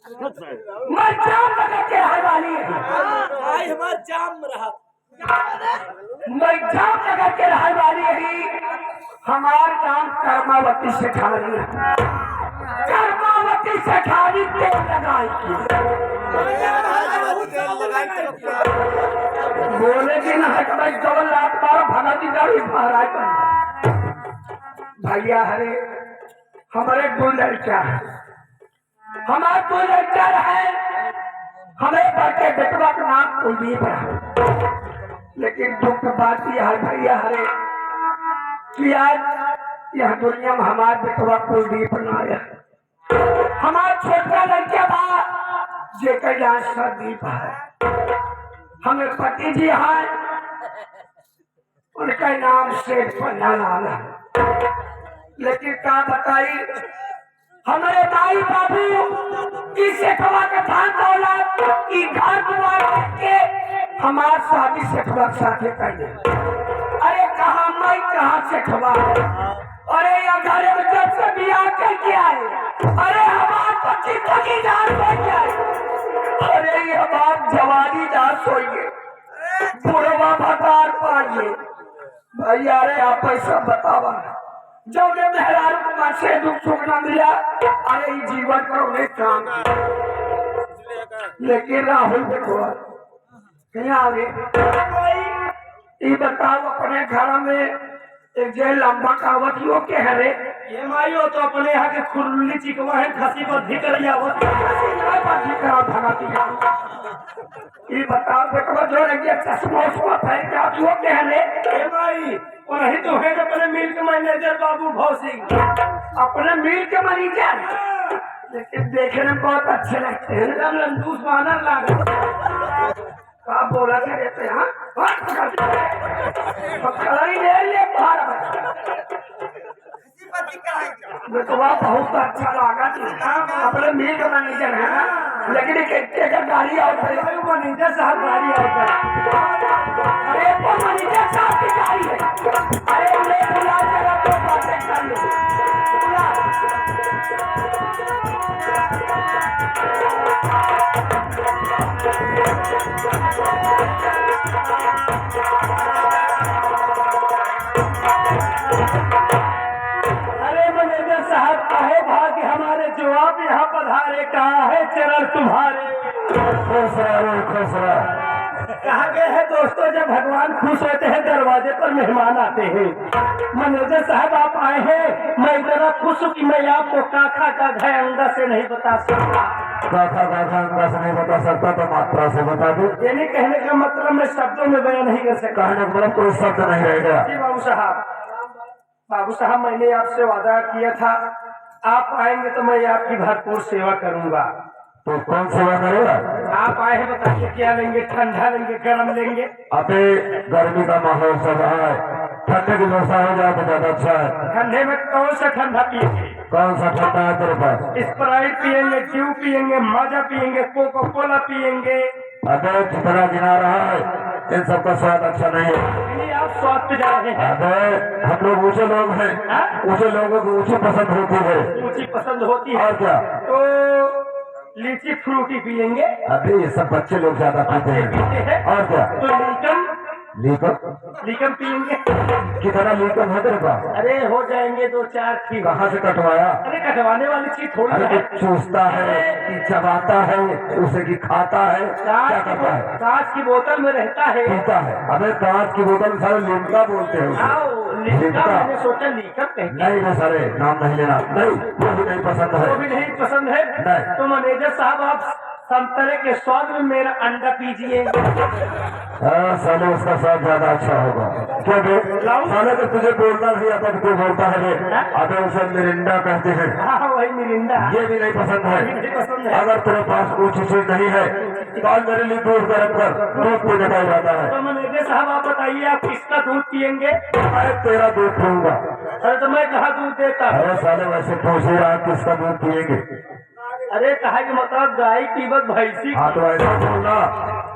मैं जाम लगा के हवाली भाई हमार जाम रहा मैं जाम लगा के रहने वाली है। हमार नाम कर्मावती सेठानी है। कर्मावती सेठानी तेल लगाई बोले कि ना भाई डबल लात मारो भगा दी गाड़ी महाराज भैया हरे हमारे दो लड़का है। हमारे दो लड़का है। हमें बड़के बेटवा का नाम कुलदीप है। लेकिन दुख बात यह है भैया हरे कि आज यह दुनिया में हमारे बेटवा कुलदीप न आया। हमारा छोटा लड़का था जेकर यहाँ सरदीप है। हमें पति जी है उनका नाम शेख पन्ना लाल है। लेकिन क्या बताई हमारे माई बाबू की सेठवा के धान दौलत की घर दुआर के हमारे शादी सेठवा के साथे कर। अरे कहा माई कहाँ सेठवा अरे यह घर में जब से बियाह करके आए। अरे हमारे पति थकी जान बैठ जाए। अरे ये बात जवानी ना सोइए बुढ़वा भतार पाइए भैया। अरे आप ऐसा बतावा जब ने मेहरारू को से दुख सुख न मिला। अरे जीवन का उन्हें काम लेकिन राहुल देखो कहीं आगे ये बताओ अपने घर में एक जे लंबा कावत हो के है रे ये माइयो तो अपने यहाँ के खुरली चिकवा है खसी को धिकर जावत ये बताओ बेटवा जो लगे चश्मा उसमा पहन के आप हो के है रे ये माई और नहीं तो है अपने मिल के मैनेजर बाबू भाव सिंह अपने मिल के मैनेजर। लेकिन देखने में बहुत अच्छे लगते हैं। जब लंदूस बानर लाग क्या बोला था रहते यहाँ बेटवा बहुत अच्छा लगा अपने मिल का मैनेजर है ना। लेकिन गाड़ी और मैनेजर साहब गाड़ी और अरे तो मैनेजर साहब की गाड़ी है। अरे उन्हें बुला जरा तो बातें कर लो बुला। कहे भाग्य हमारे जो आप यहाँ पधारे कहा है चरण तुम्हारे। कहा गए हैं दोस्तों जब भगवान खुश होते हैं दरवाजे पर मेहमान आते हैं। मैनेजर साहब आप आए हैं मैं इतना खुश हूँ कि मैं आपको काखा का घय अंगा से नहीं बता सकता। काखा का अंगा से नहीं बता सकता तो मात्रा से बता दो। यानी कहने का मतलब मैं शब्दों में बयान नहीं कर सकता। कहने का मतलब कोई शब्द नहीं रहेगा। जी बाबू साहब मैंने आपसे वादा किया था आप आएंगे तो मैं आपकी भरपूर सेवा करूंगा। तो कौन सेवा करेगा? आप आए हैं बताइए क्या लेंगे ठंडा लेंगे गरम लेंगे? अभी गर्मी का माहौल सब है ठंडे की व्यवस्था हो जाए तो ज्यादा अच्छा है। ठंडे में कौन सा ठंडा पिएंगे? कौन सा ठंडा है तेरे पास? स्प्राइट पिएंगे ड्यू पिएंगे माजा पिएंगे कोको कोला पिएंगे। अबे जितना गिना रहा है इन सबका स्वाद अच्छा नहीं है। आप स्वाद पे जा रहे हैं। अबे हम लोग ऊंचे लोग हैं ऊंचे लोगों को ऊंची पसंद होती है। ऊंची पसंद होती है और क्या तो लीची फ्रूटी पिएंगे। अभी ये सब बच्चे लोग ज्यादा पीते हैं। और क्या तो लीकम पिएंगे। कितना लीकम है तेरे पास? अरे हो जाएंगे 2-4 की। कहाँ से कटवाया? अरे कटवाने वाली चीज थोड़ी अरे है। चूसता है कि चबाता है उसे की खाता है क्या करता है? कांच की बोतल में रहता है पीता है। अबे कांच की बोतल में सारे लिमका बोलते हैं लिमका। मैंने सोचा लीकम नहीं है सारे नाम नहीं लेना। नहीं वो भी नहीं पसंद है। वो भी नहीं पसंद है नहीं। तो मैनेजर साहब आप संतरे के स्वाद में मेरा अंडा पीजिए। साले उसका स्वाद ज्यादा अच्छा होगा। क्या साले तो तुझे बोलना नहीं आता तो बोलता है अबे उसे मिरिंडा कहते हैं। हाँ वही मिरिंडा। ये भी नहीं पसंद है। अगर तेरे पास ऊंची चीज नहीं है तो आज मेरे लिए दूध गर्म कर दूध पीने का जाता है। तो मैनेजर साहब आप बताइए आप किसका दूध पिएंगे? मैं तेरा दूध पीऊंगा। अरे तो मैं कहाँ दूध देता? अरे साले वैसे पूछ ही रहा किसका दूध पिएंगे? अरे कहा कि मतलब गाय पीबत भैंसी। हाँ तो ऐसा बोलना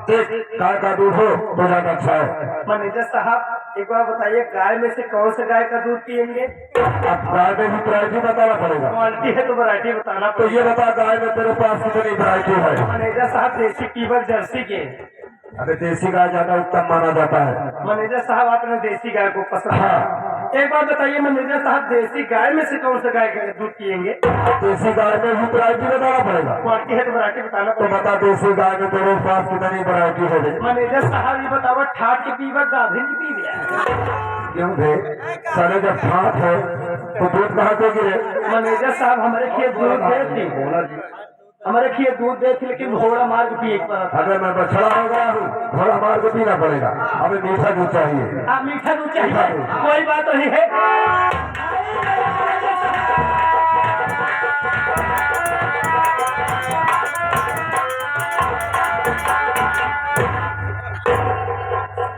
एक गाय का दूध हो तो ज्यादा अच्छा है। मैनेजर साहब एक बार बताइए, गाय में से कौन से गाय का दूध पियेंगे? अब गाय में भी वैरायटी बताना पड़ेगा। क्वालिटी है तो वैरायटी बताना तो ये बता गाय में तेरे पास कितनी वैरायटी है? मैनेजर साहब देसी पीवर जर्सी के। अरे देसी गाय ज्यादा उत्तम माना जाता है। मैनेजर साहब आपने देसी गाय को पसंद। हाँ। एक बार बताइए मैनेजर साहब, देसी गाय में से कौन सा गाय का दूध पियेंगे? देसी गाय में भी वैरायटी बताना पड़ेगा। क्वालिटी है तो वैरायटी बताना तो पड़ेगा। बता देसी गाय में तेरे पास कितनी वैरायटी है? मैनेजर साहब ये बताओ, ठाट के पीवर गाभिन की पीवे? क्यों भे साले जब ठाट है तो दूध कहाँ से गिरे? मैनेजर साहब हमारे खेत दूध दे थी, हमारे खेत दूध दे थी, लेकिन घोड़ा मार के पिए पड़ा था। अगर मैं बछड़ा हो गया हूँ, घोड़ा मार के पीना पड़ेगा। हमें मीठा दूध चाहिए। आप मीठा दूध चाहिए? कोई बात नहीं है।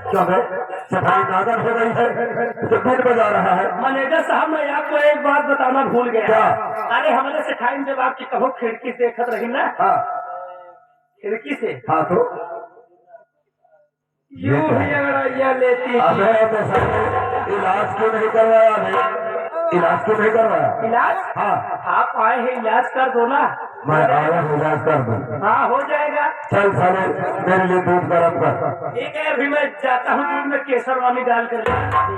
क्या है सफाई नागर हो गई है तो दूध बजा रहा है। मैनेजर साहब मैं आपको एक बात बताना भूल गया। क्या? अरे हमारे सिखाई जब आपकी कहो खिड़की से देखत रही ना, हाँ खिड़की से हाँ तो यूं ही अंगड़ाइया लेती। अबे तो साले इलाज क्यों नहीं करवाया भाई? इलाज क्यों नहीं करवाया? इलाज? हाँ आप आए हैं, इलाज कर दो ना। मैं आया हूँ, इलाज कर दूँ। हाँ हो जाएगा। चल साले मेरे लिए दूध गर्म कर। ठीक है, अभी मैं जाता हूँ, दूध में केसर वाली डाल कर।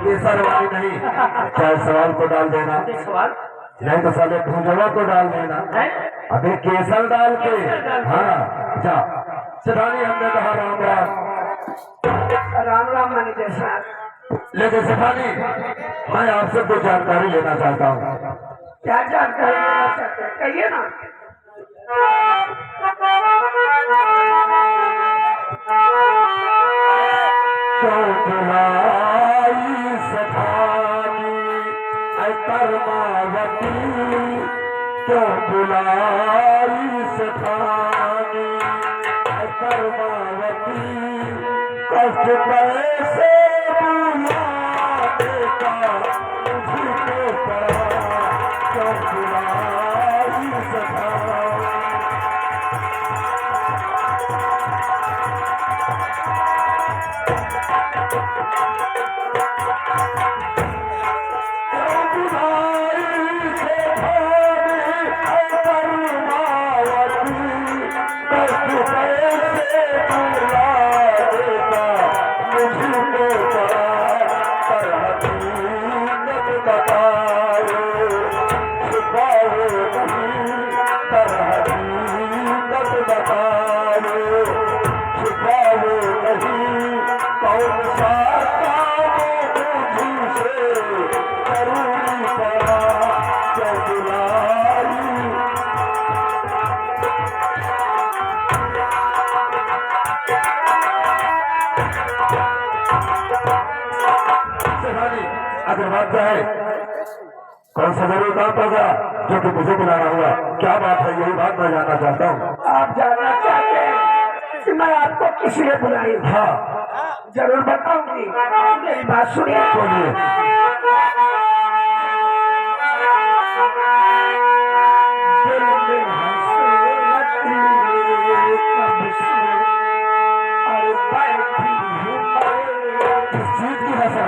केसर वाली नहीं, चाहे सवाल को डाल देना, एक सवाल नहीं तो साले भूजवा को डाल देना। है? अभी केसर डाल के। केसर डाल के। हाँ जा सिधानी। हमने कहा राम राम। राम राम मैनेजर साहब। लेकिन सिधानी मैं आपसे कुछ जानकारी लेना चाहता हूँ। क्या जानकारी लेना चाहते हैं, कहिए ना। क्यों बुलाई सखानी ऐ कर्मावती, क्यों बुलाई सखानी ऐ कर्मावती, कष्ट कैसे बुला देता मुझको पड़ा, क्यों बुलाई सखानी। अगर बात जाए कौन सा जरूर काम पड़ा जो कि मुझे बुलाना हुआ, क्या बात है? यही बात मैं जानना चाहता हूँ। आप जानना चाहते हैं कि मैं आपको किस लिए बुलाई? हाँ जरूर बताऊंगी, मेरी बात सुनिए। बोलिए। इस चीज की भाषा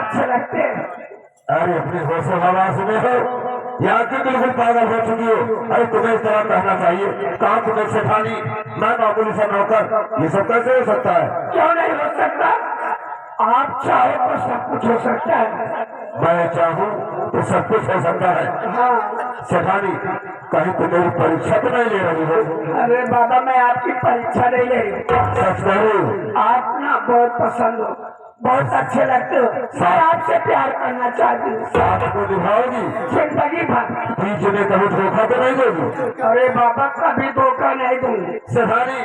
अच्छे लगते हैं। अरे अपनी होश हवा सुने हो, यहाँ की बिल्कुल पागल हो चुकी हो। अरे तुम्हें इस तरह कहना चाहिए, कहाँ तुम्हें सेठानी, मैं मामूली सा नौकर, ये सब कैसे हो सकता है? क्यों नहीं हो सकता? आप चाहो तो सब कुछ हो सकता है। मैं चाहूँ तो सब कुछ हो सकता है। हाँ। सेठानी, कहीं तुम मेरी परीक्षा तो नहीं ले रही हो? अरे बाबा, मैं आपकी परीक्षा नहीं ले रही। सच कहो, आप ना बहुत पसंद हो, बहुत अच्छे लगते हो। मैं आपसे प्यार करना चाहती हूँ। साथ को निभाओगी? जिंदगी भर। बीच में कभी धोखा तो नहीं दोगी? अरे बाबा, कभी धोखा नहीं दूंगी। सेठानी,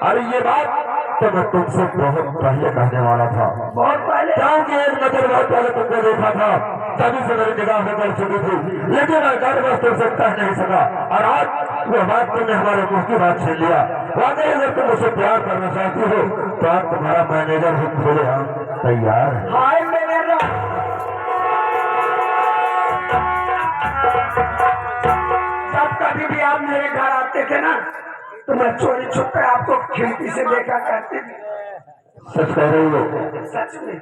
अरे ये बात तो मैं तुमसे बहुत पहले कहने वाला था। बहुत पहले? क्योंकि एक नजर बहुत पहले तुमको देखा था, तभी से मेरी निगाह में कर चुकी थी, लेकिन मैं घर बस तुमसे कह नहीं सका। और आज वो बात तुमने हमारे मुंह की बात छीन लिया। वाकई अगर तुम मुझसे प्यार करना चाहती हो तो आज तुम्हारा मैनेजर ही खोले, हम तैयार हैं। हाय मेरे जब कभी भी आप मेरे घर आते थे ना, तो मैं चोरी छुप कर आपको खिड़की से देखा करती थी। सच कह रही हो? सच में।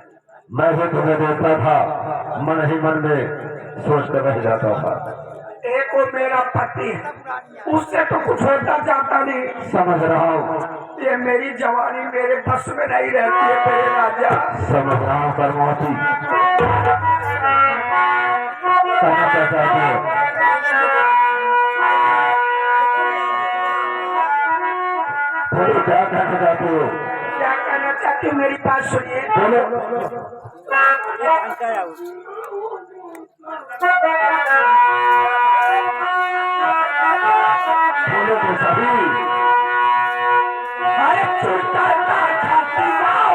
मैं भी तुम्हें देखता था, मन ही मन में सोच कर रह जाता था। एक वो मेरा पति है, उससे तो कुछ होता जाता नहीं। समझ रहा हूँ, ये मेरी जवानी मेरे बस में नहीं रहती है मेरे राजा। समझ रहा हूँ परमोती, कहना क्या चाहती हो? बोलो, क्या कहना चाहती हो? क्या कहना चाहती हूँ, मेरी बात सुनिए। बोलो। बोलो तो सही। अरे छूटा ना छाती ना हो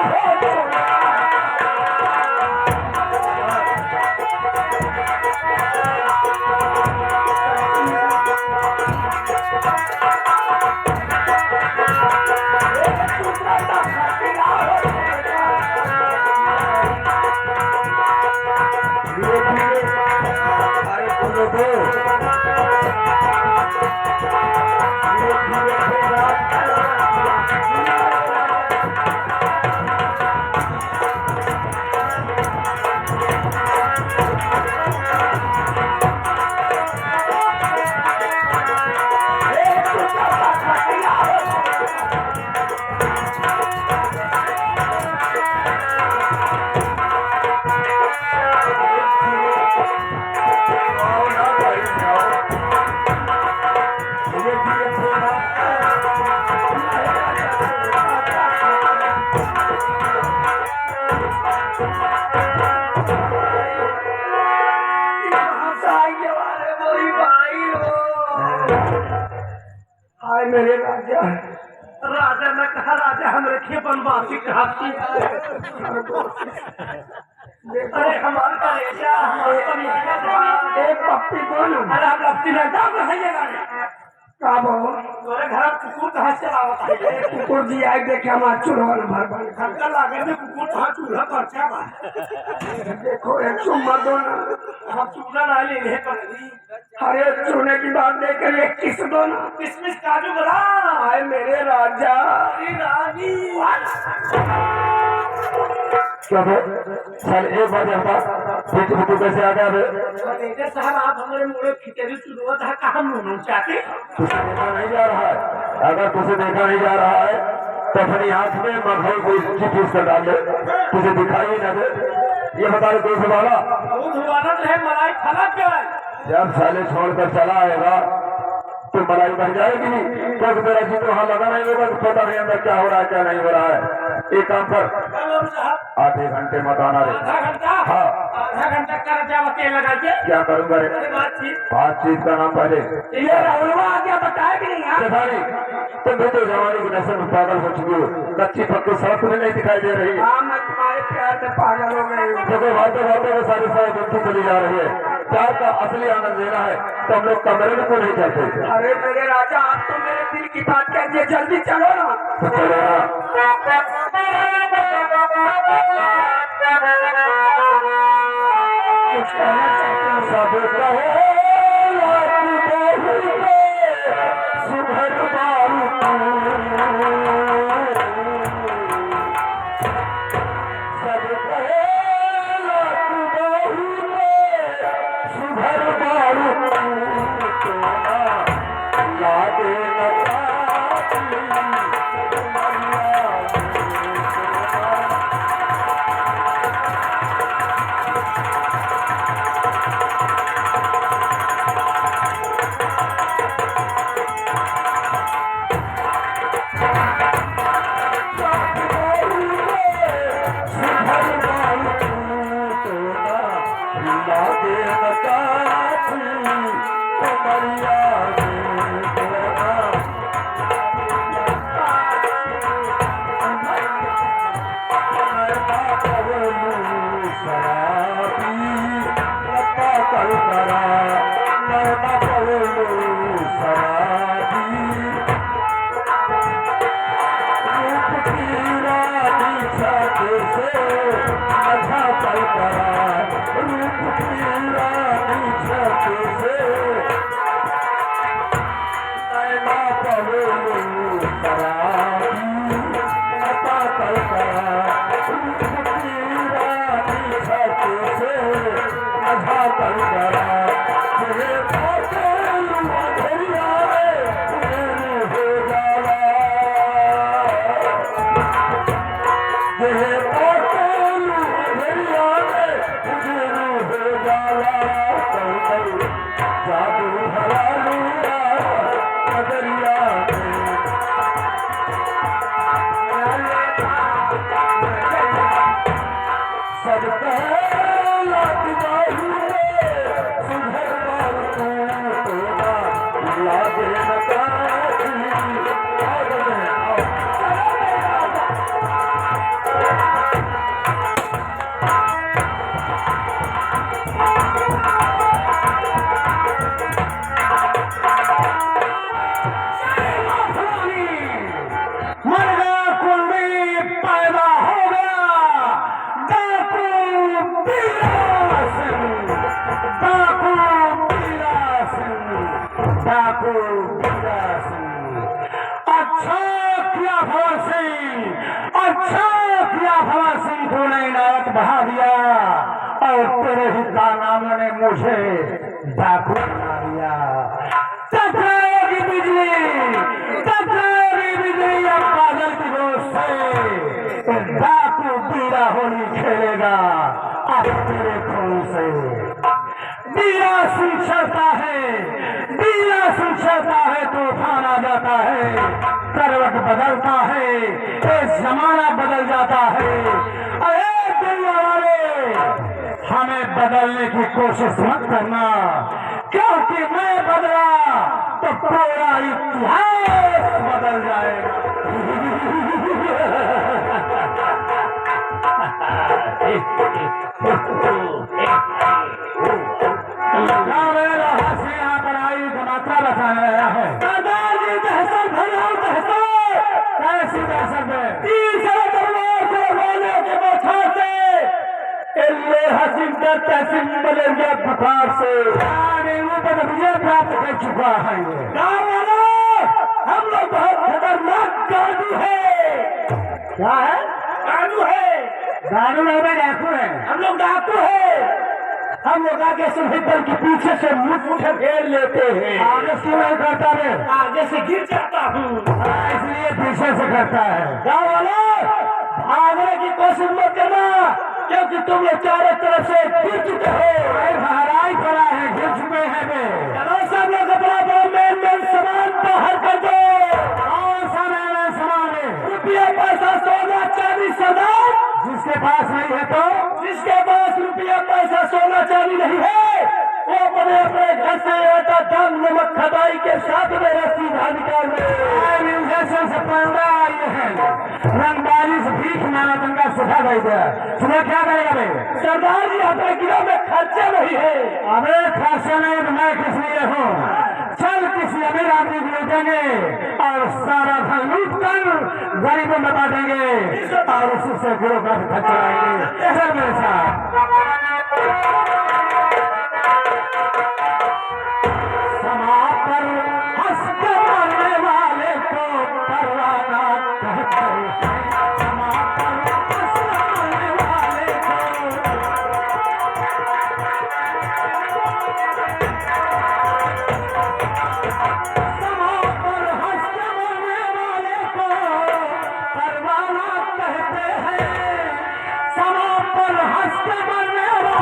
छोड़ा। हाय मेरे राजा। राजा ने कहा, राजा हम रखिए बनवासी कहा। अरे हमारा कलेजा, एक पप्पी दो ना। अरे हम अपनी लड़का कहिएगा का बहु तोरे घर कुकुर कहाँ से आवत है? कुकुर जी आए देखे हमारा चूल्हा भर भर खटका लागे में कुकुर कहाँ चूल्हा पर क्या बा? देखो एक चुम्मा दो ना। हम चूल्हा ना ले ले करेगी। अरे चूने की बात देकर एक किस दो ना। किसमिस काजू बादाम। हाय मेरे राजा। अरे रानी क्या बे? चल एक बार बता, बेटी बेटी कैसे आ गया बे? मैनेजर साहब आप हमारे मुड़े खिचड़ी चुनवा था कहाँ मुँह चाहते? तुझे देखा नहीं जा रहा है? अगर तुझे देखा नहीं जा रहा है तो अपनी आंख में मखौल को चीज कर डाल दे, तुझे दिखाई न दे। ये बता रहे दूध वाला, दूध वाला जो है मलाई खाना क्या है? जब साले छोड़कर चला आएगा तो मलाई बन जाएगी, क्योंकि मेरा जी तो वहाँ लगा नहीं होगा, तो पता नहीं अंदर क्या हो रहा है क्या नहीं हो रहा है। एक काम कर, साहब आधे घंटे मत आना रे। आधा घंटा? हाँ। आधा घंटा कर जावा तेल लगा के क्या करूंगा रे? बातचीत का नाम पहले। ये राहुलवा आ गया, बताया भी नहीं यार। सेठानी, तुम भी तो जवानी की नशे में पागल हो चुकी हो, कच्ची पक्की सड़क में नहीं दिखाई दे रही। हाँ, मैं तुम्हारे प्यार से पागल हो गई हूँ। देखो बातें बातें में सारी सारी दुखी चली जा रही है। प्यार का असली आनंद लेना है तो हम लोग कमरे में क्यों नहीं जाते? अरे मेरे राजा, आप तो मेरे दिल की बात कहिए, जल्दी चलो ना। तो चलो ना। कुछ कहना चाहते हो? सब कहो सुभर बारू, सब कहो अच्छा किया भवर सिंह, अच्छा किया भवर सिंह, तूने इनायत बढ़ा दिया और तेरे ही कारनामों ने मुझे डाकू बना दिया। टकराएगी बिजली, टकराएगी बिजली अब बादल की रोज से, डाकू बीरा होली खेलेगा अब तेरे खून से। बीरा सिंह चलता है, बीरा सिंह चलता है, तूफान आ जाता है, करवट बदलता है, ये जमाना बदल जाता है। अरे दुनिया वाले, हमें बदलने की कोशिश मत करना, क्योंकि मैं बदला तो पूरा इतिहास बदल जाएगा। यहाँ पर आई मात्रा बताया है। दादाजी दहशत भराओ, दहशत कैसी दहशत है? 30 तलवार से रोने के बौछार से, हसीन का तहसीन मलेरिया बुखार से ऊपर विजय प्राप्त कर चुका है। हम लोग बहुत खतरनाक गाड़ू है। क्या है? गाड़ू है। गाड़ू नहीं, डाकू है। हम लोग डाकू है। हम लोग आगे से भीतर के पीछे से मुठ घेर लेते हैं। आगे से नहीं करता है, आगे से गिर जाता हूँ, इसलिए पीछे से करता है। गाँव वालों, भागने की कोशिश मत करना, क्योंकि तुम लोग चारों तरफ से गिर चुके हो। हराई पड़ा है, गिर चुके हैं वे। चलो सब लोग अपना मेन सामान बाहर कर दो। कौन सा मेन सामान है? रुपया पैसा सोना चांदी सरदार। जिसके पास नहीं है तो, जिसके पास रुपया पैसा सोना चांदी नहीं है, वो अपने अपने घर से आता दाम नमक खटाई के साथ मेरा सीधा निकाल दे। से पंडा ये है, रंगबाजी से भीख मांगा तंगा सिखा गई दिया। सुना क्या करेगा भाई? सरदार जी अपने किलो में खर्चा नहीं है। अबे खर्चा नहीं तो मैं किस लिए हूँ? चल किसी अमीर आदमी को लूटेंगे और सारा धन लूट कर गरीबों में बांटेंगे और उसी से गुरु का खर्चा आएंगे। ऐसा मेरे साथ समापर हंस के मरने वाले को परवाना कहते हैं। समापर हंस के मरने वाले को समापर हंस के मरने वाले को परवाना कहते हैं। समापर हंस के मरने वाले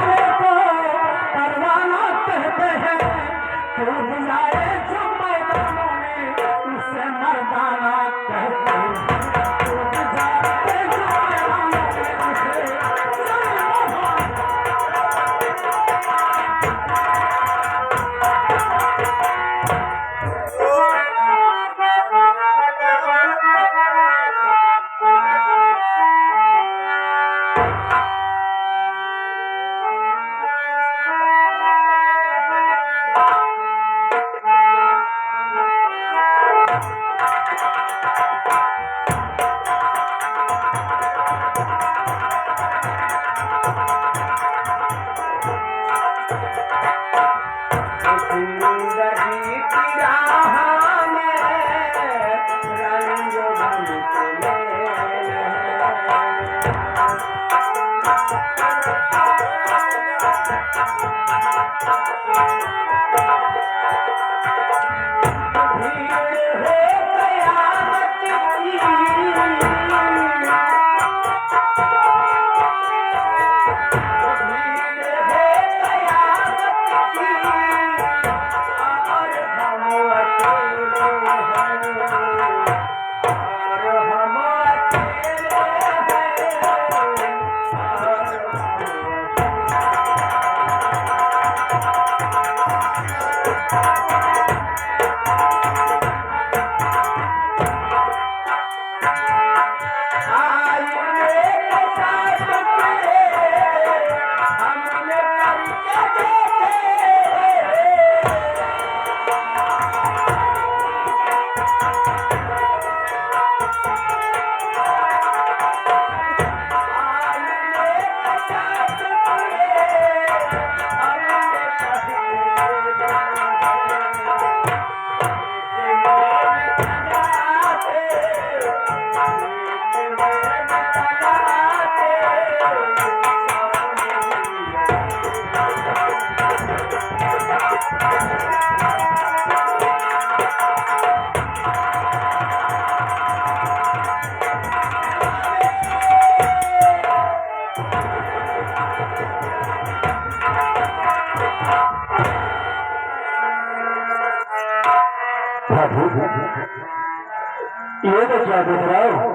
ये तो क्या देख रहा हो?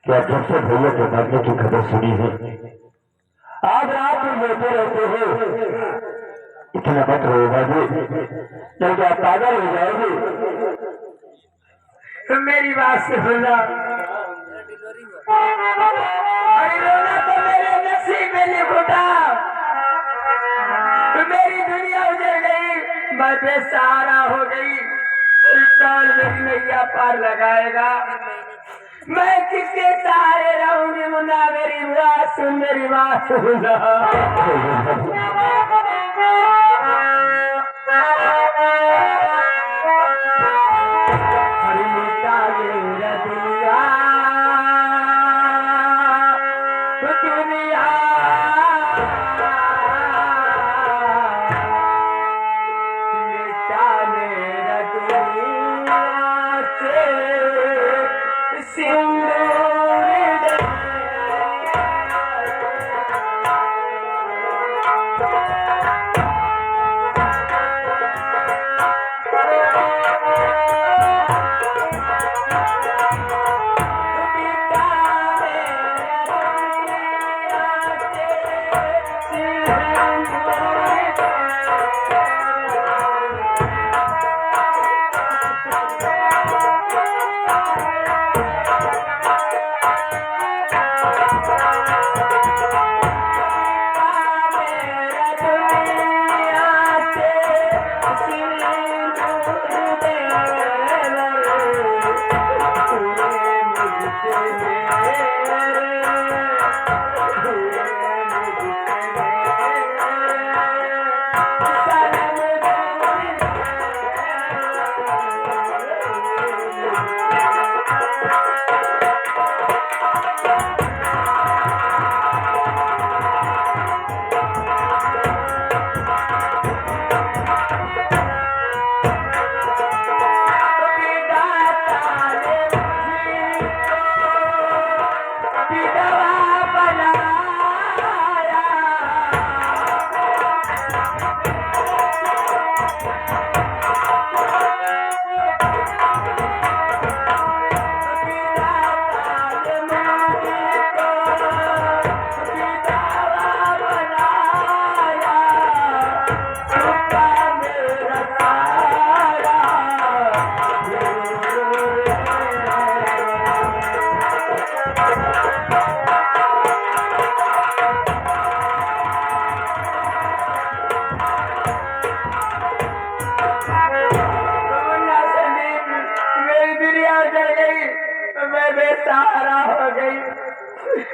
क्या जब से भैया के मरने की खबर सुनी है आज रात में लेते रहते हो? इतना मत रो बाबू, नहीं तो आप पागल हो जाओगे। तो मेरी बात से सुना, अरे रोना तो मेरे नसीब में लिखा, तो मेरी दुनिया उजड़ गई, मैं बेसहारा हो गई। कौन मेरी नैया पार लगाएगा? मैं किसके सहारे रहूंगी? मुन्ना मेरी बात सुन, मेरी बात सुना। बेसहारा हो गई।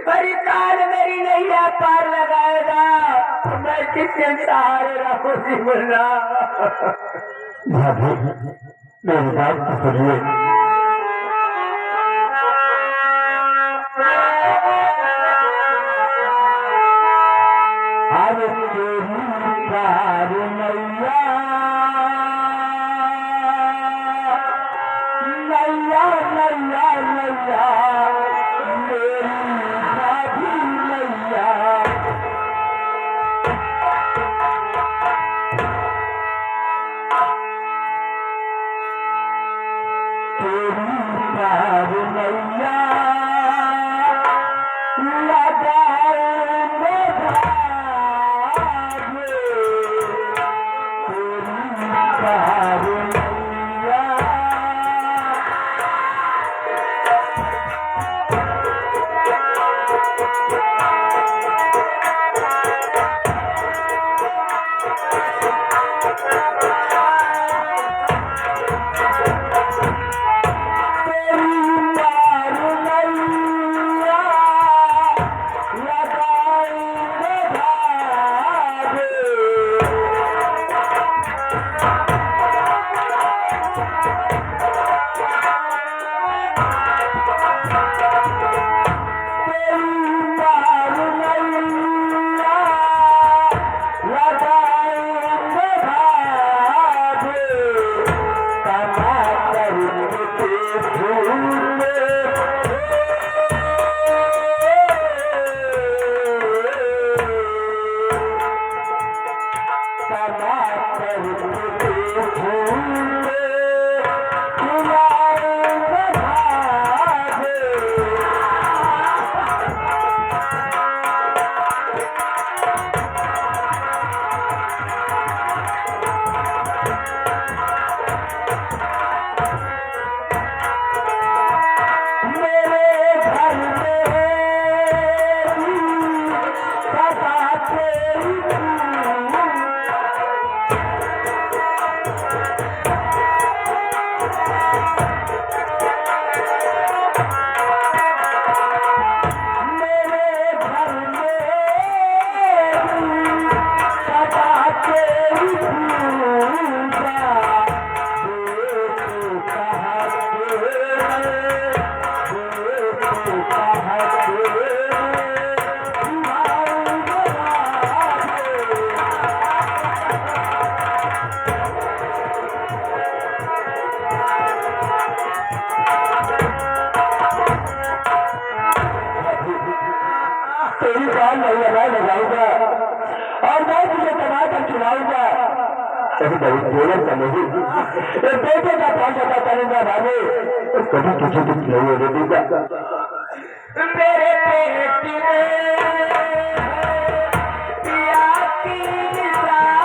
मेरी काल मेरी नैया पार लगाएगा, मैं किसके सहारे रहूंगी? मुन्ना भाभी, मेरी बात तो सुनिए। आज तेरी पार नैया नैया नैया नैया मेरी भाभी नैया, तेरी पार नैया लगाए में भागे, तेरी तेरी जान नहीं लगाऊंगा और मैं तुझे कमा कर खिलाऊंगा। कभी बहुत बोलन का नहीं, एक बेटे का 5,000 करूंगा भाभी, कभी तुझे कुछ नहीं होने दूंगा। मेरे पेट में पिया की निशान,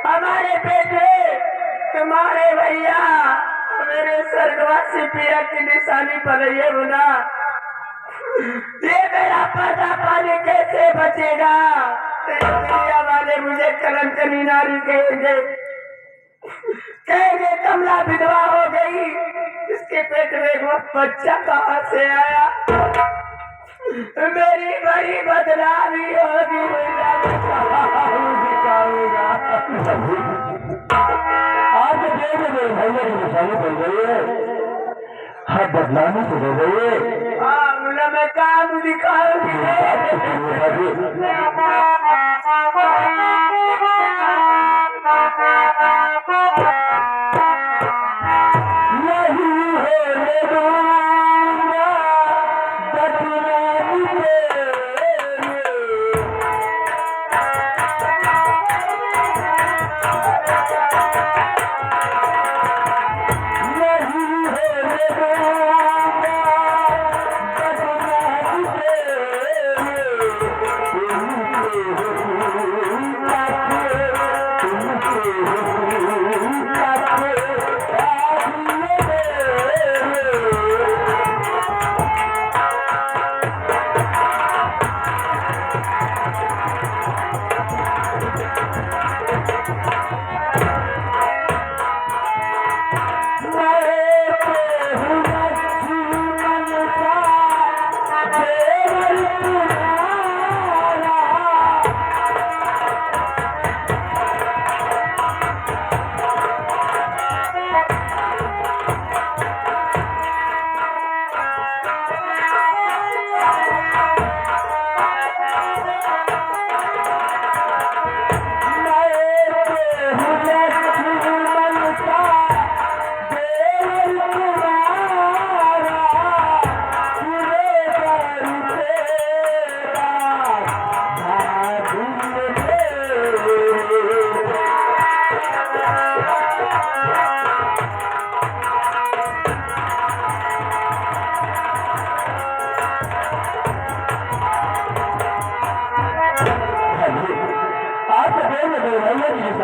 हमारे बेटे, तुम्हारे भैया, मेरे स्वर्गवासी पिया की निशानी पर ये बुना, ये मेरा पर्दा पानी कैसे बचेगा? दुनिया वाले मुझे कलंकनी नारी कहेंगे, कहेंगे कमला विधवा हो गई, इसके पेट में एक बच्चा कहाँ से आया? मेरी बड़ी बदनामी होगी, आज देख रहे भैया की निशानी बन गई है, हर बदनामी से हो गई है। मुला मैं काम दिखाऊंगी। हो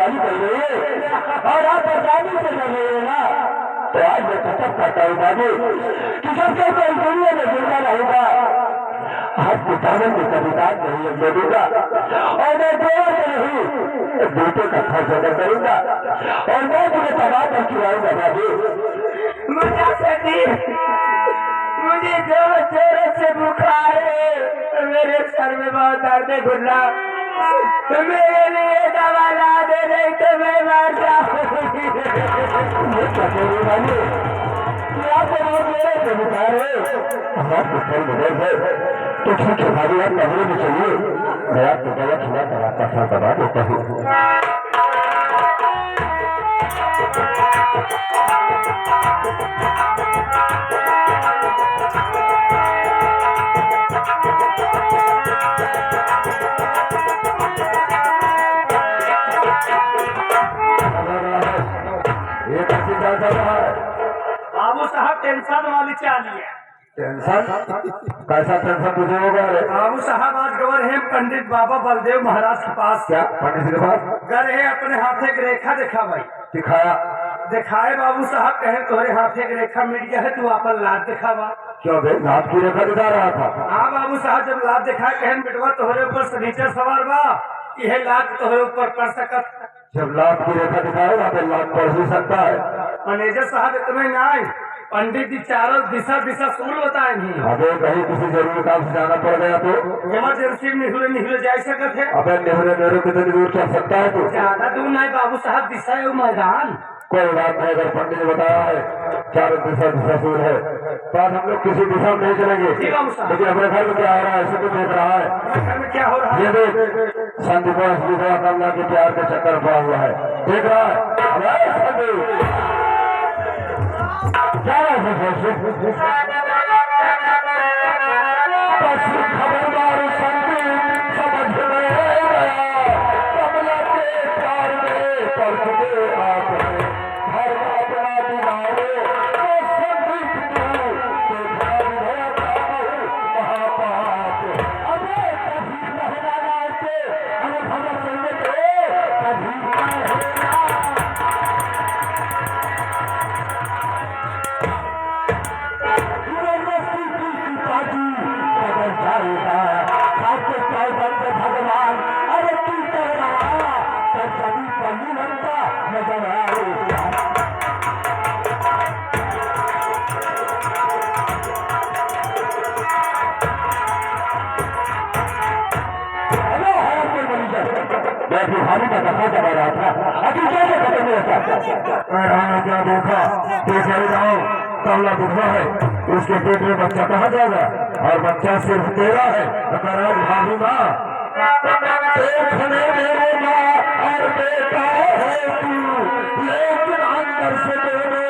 बदमाशी कर रही है और आप बदमाशी से कर रही है ना, तो आज मैं खत्म करता हूँ बाबू कि सबसे पहले दुनिया में जिंदा रहूंगा। आज किसानों में कविताज नहीं है दूंगा और मैं देवर से नहीं बेटे का खर्च अदा करूंगा और मैं तुम्हें तबाह कर खिलाऊंगा बाबू। मुझे जोर जोर से बुखार है, मेरे सर में बहुत दर्द है गुल्ला, मेरे लिए दवा ला दे, नहीं तो मैं मर जाऊंगी। बुखार है हमारे सर में दर्द है तो ठीक है भाभी, आप कमरे में चलिए, मैं आपको दवा खिला कर आपका सर दबा देता हूँ। बाबू साहब टेंशन वाली चाली है। टेंशन कैसा टेंशन तुझे होगा? बाबू साहब आज गवर है पंडित बाबा बलदेव महाराज के पास। क्या पंडित के पास गए हैं अपने हाथ एक रेखा दिखा भाई, दिखाया? दिखाए बाबू साहब कहे तुम्हारे हाथ एक रेखा मिट गया है, तू अपन लाद दिखावा। क्यों भाई नाथ की रेखा दिखा रहा था? हाँ बाबू साहब जब लाद दिखाए कहन बिटवा तुम्हारे ऊपर सनीचर सवार बा, यह लाद तुम्हारे ऊपर पड़ सकत। जब लाभ की रेखा दिखाएगा तो लाभ पढ़ भी सकता है। मैनेजर साहब इतने नहीं, पंडित जी चारों दिशा दिशा सूल बताएंगे। अबे कहीं किसी जरूरी काम से जाना पड़ गया तो इमरजेंसी में निहुरे जा सकत है। अबे नेहरू नेहरू कितनी दूर चल सकता है तू? ज्यादा दूर नहीं बाबू साहब, दिशा है वो मैदान। कोई बात नहीं, अगर पंडित ने बताया है चारों दिशा दिशा सूर है तो आज हम लोग किसी दिशा में नहीं चलेंगे। लेकिन अपने घर में क्या हो रहा है ऐसे तो देख रहा है। घर में क्या हो रहा है? ये देख संदीप कमला के प्यार के चक्कर पड़ा हुआ है, देख रहा है? क्या खबरदार संदीप समझ में गया, कमला के प्यार में पड़ चुके आप घर अपना दिलाओ तो संदीप महापाप। अबे कभी रहना नाचे अगर हम संगे कभी भगवान अरे तू कर रहा तो कभी पल्ली बनता नजर आए। मैं बुहारी का दफा दबा रहा था, अभी क्या खत्म नहीं होता। क्या देखा देख रहा हूँ कमला बुढ़वा है, उसके पेट में बच्चा कहा जाएगा और बच्चा सिर्फ तेरा है। अगर आज भाभी माँ देखने मेरे माँ और बेटा है तू, लेकिन अंदर से दोनों